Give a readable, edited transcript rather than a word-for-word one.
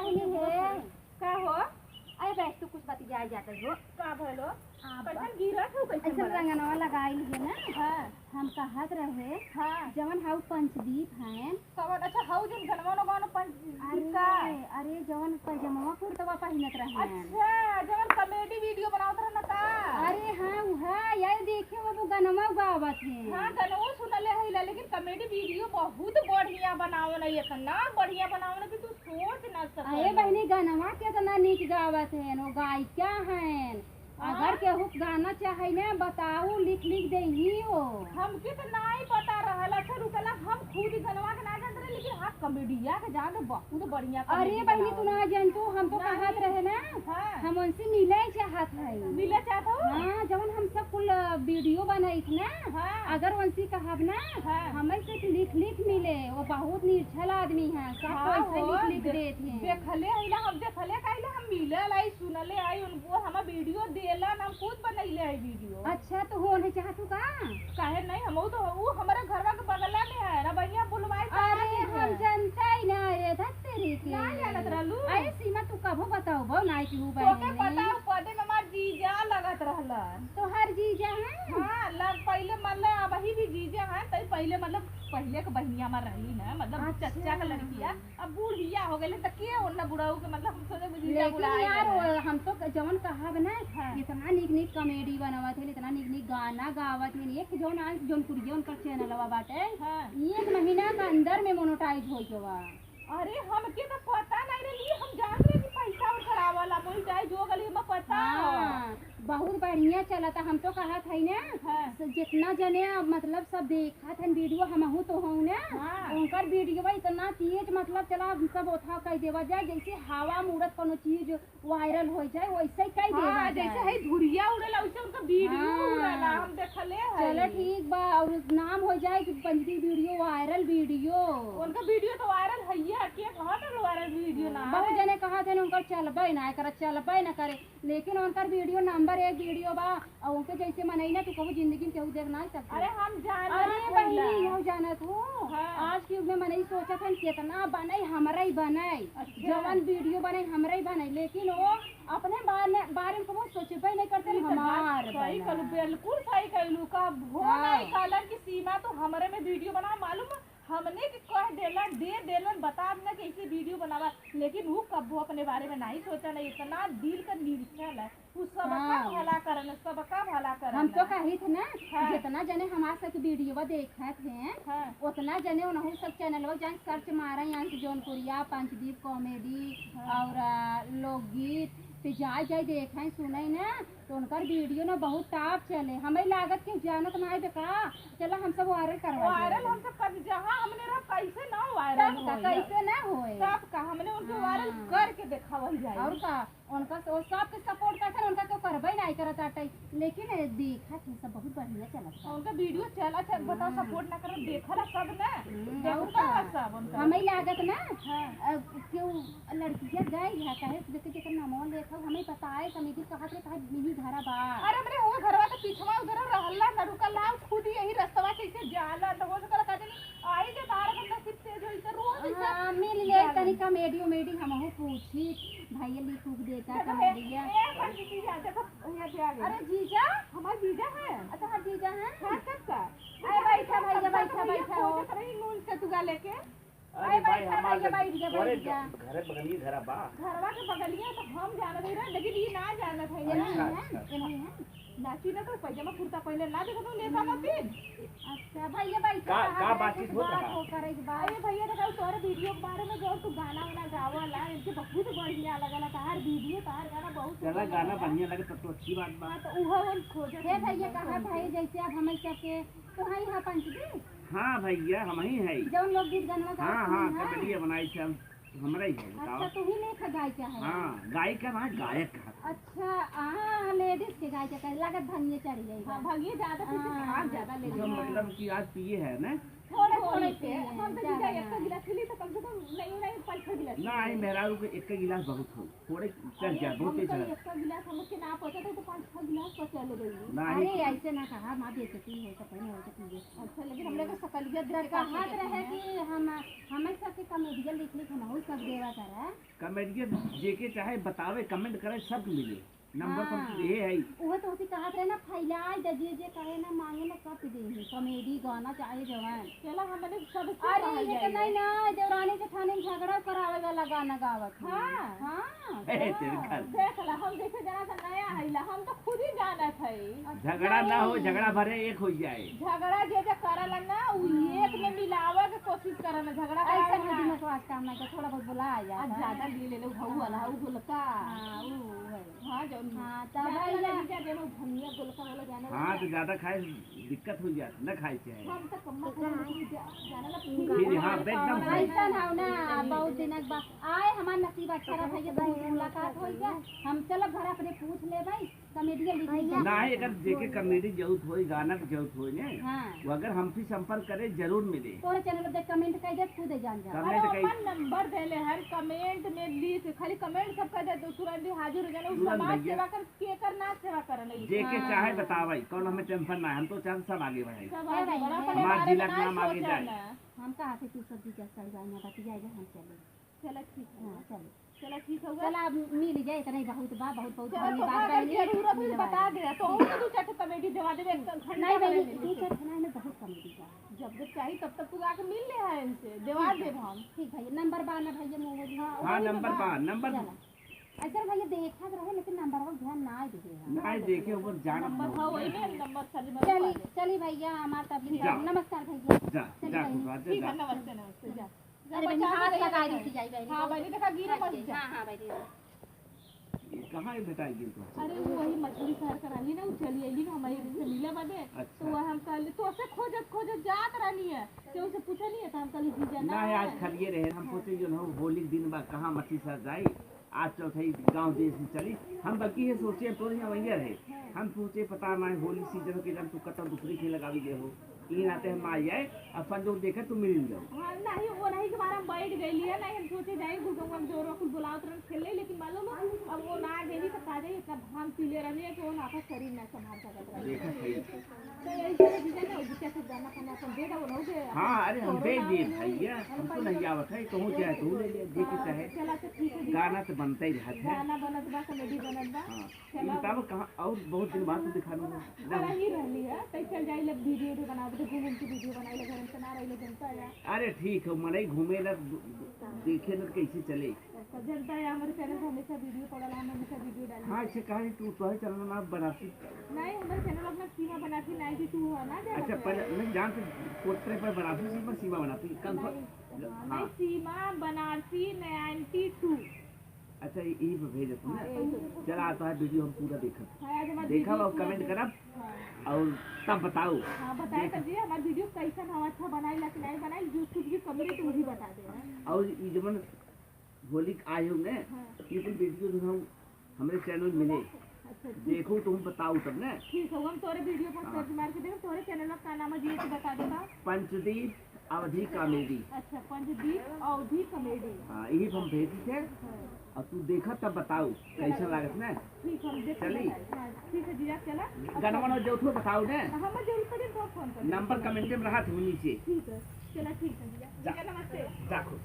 बहनी है का हो? अरे बैठ तू कुछ बतिया जाता हो का भलो? हाँ, कैसन गिरत हो कैसन ऐसा बड़ा? रंगनवा लगाई है ना। हाँ हम कहत रहे हाँ जवन हाउ पंचदीप हैं। कवन अच्छा हाउ जन गनवा गवन पंच अरे का अरे जवन पैजमा कुर्तवा पहिनत रहे। अच्छा जवन कॉमेडी वीडियो बनावत रहे ना का? अरे हाँ वह यार देखे वो गनमा उगावत है। हाँ गनवा सुनले है लेकिन कॉमेडी वीडियो बहुत बढ़िया बनावल है, इतना बढ़िया बनावल कि तू सोच ना सकत। अरे बहनी गनमा कितना नीक गावत है, वो गायिका हैं। अगर केहू गाना चाहे ना बताऊ लिख लिख दे ही हो। हमके तो नहीं पता रहल। अच्छा रुकला हम खुद गनवा के ना जानते रहे लेकिन हाँ कॉमेडिया के जान बहुत बढ़िया। अरे बहनी तू ना जानतो हम तो कहत रहे ना। हाँ हम उनसे मिले चाहत है। मिले चाहत हो? हाँ जवन हम सब कुल वीडियो बनाई थी ना। हाँ अगर उनसे कहब ना हाँ हमें सिर्फ लिख लिख मिले। वो बहुत निर्छल आदमी है, सब हाँ ऐसे हो, लिख लिख देते हैं। देखले आइला हम देखले काइले हम मिलल आई सुनले आई उनको हम वीडियो देलन हम खुद बनैले आई वीडियो। अच्छा तो होने चाहतू का? काहे नहीं हम तो वो हमारे घरवा के बगल में है ना भैया बुलवाई। अरे हम जानता ही ना रे तेरी के ना जानत रहलू। अरे सीमा तू कभो बताओ बो नाई की हूँ तोके पता पदे में हमार जीजा लगत रहलन। तो हर जीजा है। हाँ लग पहले मतलब अब ही भी जीजा है तई पहले मतलब पहले के बहनिया में रही ना मतलब अच्छा। चच्चा का लड़किया अब बूढ़िया हो गए तो के ओन्ना बुढ़ाऊ के मतलब हम सोचे जीजा लेकिन बुलाए यार हम तो जवन कहब ना हाँ। इतना निक निक कॉमेडी बनावत है, इतना निक निक गाना गावत है। एक जौन आज जौन कुरिया उनका चैनलवा बाटे हाँ। 1 महीना के अंदर में मोनेटाइज हो जावा। अरे हमके तो पता नहीं रही, हम जान रहे कि पैसा उठा वाला बोल जाए जो गली में पता। हाँ बहुत बढ़िया चलता। हम तो कहत है ना हाँ। जितना जने मतलब सब देखत है वीडियो हमहू तो हूँ ना। हाँ। उनकर वीडियो इतना तेज मतलब चला सब ओथा कह देवा जाए जैसे हवा मुड़त कोनो चीज वायरल हो जाए वैसे ही कह देवा हाँ, जैसे है धुरिया उड़ेला वैसे उनका वीडियो हाँ। उड़ेला हम देखले है। चलो ठीक बा और नाम हो जाए कि पंचदी वीडियो वायरल वीडियो। उनका वीडियो तो वायरल है या के कहां तक वायरल वीडियो ना बहुत जने कहा थे उनकर चलबे ना करे चलबे ना करे लेकिन उनकर वीडियो नंबर 1 वीडियो बा और उनके जैसे मनई ना तू कहू जिंदगी में केहू देख ना सकते। अरे हम जान अरे बहनी हो जानत हो। हाँ। आज के युग में मनई सोचत है कितना बने हमरा ही बने। अच्छा। जवन वीडियो बने हमरा ही बने लेकिन वो अपने बारे में कबो सोचबे नहीं करते हमार सही कहलू बिल्कुल सही कहलू का हो नहीं कहलन कि सीमा तो हमरे में वीडियो बना मालूम हमने के कह देलन दे देलन बता ना कैसे वीडियो बनावा लेकिन वो कबो अपने बारे में नहीं सोचा नहीं। इतना दिल का निरीक्षण है वो सबका भला करन सबका भला करन। हम तो कही थे ना हाँ। जितना जने हमार सब वीडियो देखत हैं हाँ। उतना जने उनहु सब चैनल जान सर्च मारा यहाँ से जौनपुरिया पंचदीप कॉमेडी और लोकगीत तो जाए देखें सुने ना तो उनकर वीडियो ना बहुत टॉप चले। हमें लागत कि जानत ना है बेका चलो हम सब वायरल करवा वायरल हम सब कर जहां हमने रहा कैसे ना वायरल हो कैसे ना होए सब का हमने उनको वायरल करके दिखावल जाए और का उनका वो सबके सपोर्ट करते उनका क्यों करबे नहीं करत आटे लेकिन देखा थे सब बहुत बढ़िया चलत उनका वीडियो चला था बताओ सपोर्ट ना करो देखला सब ना और देखता का सब उनका हमें लागत ना हाँ। क्यों लड़कियां गई है कहे जैसे जैसे नामो लेखा हमें पता है कमेटी कहत रे कहा मिनी घरा बा। अरे हमने वो घरवा के पीछवा उधर रहला ना रुकला खुद यही रास्ता कैसे जाला तो हो सकला काजे आई जे तार के नसीब तेज होई तो रोज हां मिल ले तनी कॉमेडी हमहु पूछी भैया लिख उख देता कॉमेडिया। अरे जीजा हमारा जीजा है। अच्छा हाँ जीजा है का अरे बैठा भैया बैठा हो नून से तुगा लेके अरे बैठा भैया बैठ जा घर बगली घर बा घरवा के बगलिया तो हम जानत रहे लेकिन ये ना जानत है ये नाची ना तो पैजामा कुर्ता पहले ना देखो तो लेता मतीन। अच्छा भैया बैठा का बातचीत होत रहा? हो करे के बाद अरे भैया देखो तोरे वीडियो के बारे में जो तू गाना वाना गावला इनके बहुत बढ़िया लगला तार वीडियो तार गाना बहुत चला गाना बढ़िया लगे तब तो अच्छी बात बा। तो उहा हम खोजे हे भैया कहा भाई जैसे आप हमें सबके तो हाई हां पंचदी हाँ भैया हम ही है। जौन लोग गीत गाना हाँ हाँ कबड्डी बनाई थी हम हमरा ही है अच्छा बताओ। तू ही लेखा गायिका है। हाँ गायिका ना गायक है। अच्छा लेडीज के गायिका का लागत भंगिए चढ़ जाएगा। हां भगिए ज्यादा से ज्यादा ले जो मतलब कि आज पिए है ना थोड़े थोड़े से हम तो जीजा एक गिलास पी ली तो कम से कम नहीं 5-6 गिलास लगी नहीं मेहरारू के एक गिलास बहुत हो थोड़े चल जाए बहुत तेज हमका है एक गिलास हमके ना पहुंचा तो 5-6 गिलास पहुंचा ले गई अरे नहीं ऐसे ना कहा माँ बेचती है तो पहले हो तो पीजिए अच्छा लेकिन हमने को सकलियत तो देख कहत रहे कि हमें सबके कमेडियन लिख लिख हम सब देवा करे कमेडियन जेके चाहे बतावे कमेंट करे सब मिले नंबर हाँ। तो ये है ही। वो तो उसी कहत रहे ना फैलाए दे जे कहे ना मांगे ना कप दे कॉमेडी गाना चाहे जवान चला हमने सब अरे ये तो नहीं ना देवरानी के थाने में झगड़ा करावे वाला गाना गावत है। हाँ। हाँ ए, तेरे घर देख ला हम जैसे जरा सा नया आइला हम तो खुद ही जानत है झगड़ा ना हो झगड़ा भरे एक हो जाए झगड़ा जे जे करल ना उ एक में मिलावे के कोशिश करन झगड़ा ऐसा करावे मुझे ना में तो आज काम नहीं थोड़ा बहुत बुलाया आज जाता ज्यादा ले ले भऊ वाला उ गोलका हाँ वो है हां जो हाँ तब ज्यादा भैया लगी जा धनिया गोलका वाला जाना हाँ तो ज्यादा खाए दिक्कत हो जाए न खाए चाहे हम तो कम्मा जाना ला फिर हाँ एकदम सही। ऐसा हो ना बहुत दिन बाद आए हमार नसीब अच्छा रहा है बहुत मुलाकात हो गया हम चलो घर अपने पूछ ले भाई कमेडियन लिख लीजिए ना ही अगर जेके कमेडी जरूरत हो गाना की जरूरत हो ने हाँ वो अगर हमसे संपर्क करे जरूर मिले तोरे चैनल पे कमेंट कर दे खुद जान जा अरे कमेंट कई अपन नंबर देले हर कमेंट में लिख खाली कमेंट सब कर दे तो तुरंत ही हाजिर हो जाने उस तुरंत समाज भैया। सेवा कर के करना सेवा करने जेके चाहे बतावाई कौन हमें टेंशन ना है, हम तो चाहे सब आगे बढ़ाई सब आगे बढ़ा अपने हमारे बारे में जिला का नाम ना आगे जाए। सोचना हम कहा थे तू सब्जी क्या सड़ जाए ना बती जाएगा हम चले चलो ठीक है हाँ चलो चलो ठीक होगा चला अब मिल जाए इतना ही बहुत बा बहुत बहुत चलो तो धन्यवाद अगर बहनी जरूरत हुई मिलवा बता दे तो हम दो चार कमेटी दवा देवे नहीं बहनी तू चल खाना में बहुत कमेडी का जब तक चाहिए तब तक तू आके मिल ले है इनसे दवा दे हम ठीक है नंबर बा ना भैया मोबाइल हाँ नंबर पा नंबर चला ऐसा भैया देखा रहे लेकिन नंबर पर ध्यान ना दे ना देखे ऊपर जाना नंबर हाँ वही में नंबर सभी में चली चली भैया हमारा तब जा। नमस्कार भैया जा जा खुशबात ठीक जा है नमस्ते नमस्ते जा अरे बहनी हाथ लगा दी थी जाई बहनी हाँ बहनी देखा गिरा मत जा हाँ हाँ बहनी ये कहाँ है बेटाएगी तो अरे वो वही मछली शहर करानी ना वो चली आई ना हमारे से मिला बदे अच्छा। तो वह हम कल तो ऐसे खोजत जात रहनी है तो उसे पूछा नहीं है तो हम कल जीजा ना है आज खालिए रहे हम सोचे जो ना होली के दिन बा कहाँ मछली सर जाई आज चौथाई गांव देश में चली हम बल्कि ये सोचे तो यहाँ वही रहे हम सोचे पता ना होली सीजन के जब तू कतौ दूसरी खेल लगावी दे हो इन आते हम आ जाए अपन जो देखे तो मिल जाओ हाँ नहीं वो नहीं के बारे में बैठ गई है नहीं हम सोचे जाए गुगम हम जोरो कुछ बुलाओ तुरंत खेल ले लेकिन मालूम है अब वो ना गई तो का जाए इतना भांग पी ले रही है कि वो नाका शरीर ना संभाल सकत रही देखा सही तो यही से जीजा ना जीजा से जाना खाना अपन दे दो ना दे हाँ अरे हम दे दिए भैया हमको नहीं आवत है कहूँ चाहे तू ले ले जे के चाहे चला तो ठीक है गाना तो बनता ही रहता है गाना बनत बा कॉमेडी बनत बा हाँ ये बताओ कहाँ और बहुत दिन बाद तो दिखा दूंगा बड़ा ही रहली है तो चल जाई लग वीडियो भी बना दे घूम की वीडियो बनाई ले घर में ना रही जनता है अरे ठीक है मने घूमे ला देखे ला कैसे चले तो जनता है हमारे चैनल पे हमेशा वीडियो पड़ल हम हमेशा वीडियो डाली हाँ अच्छा कहा तू तो चलना ना बनाती नहीं हमारे चैनल अपना सीमा बनाती 92 है ना जाना अच्छा पहले मैं जानते पोतरे पर बनाती सीमा बनाती कंफर्म नहीं हाँ सीमा बनारसी 92 अच्छा यही पे भेज तू ना चला आता है वीडियो हम पूरा देखा हाँ आज हमारा देखा और कमेंट करब और तब बताओ हाँ बताए तो जी हमारा वीडियो कैसा हम अच्छा बनाई ला कि नहीं बनाई जो कुछ भी कमी तो वही बता देना और ये जब होली आए होंगे ये तो वीडियो जो हम हमारे चैनल में मिले अच्छा देखो तुम बताओ तब ना ठीक है हम तोरे वीडियो पर सर्च मार के देखो तोरे चैनल का नाम है जी तो बता देना पंचदीप अवधि कॉमेडी अच्छा पंचदीप अवधि कॉमेडी हाँ यही हम भेजी थे और तू देखा तब बताओ कैसा लागत ना ठीक है हम देख चली। हाँ ठीक है जी आप चला गाना जो तो बताओ ना हमें जरूर पड़े तो फोन कर नंबर कमेंट में रहा था नीचे ठीक है चला ठीक है जी जा। नमस्ते जाखो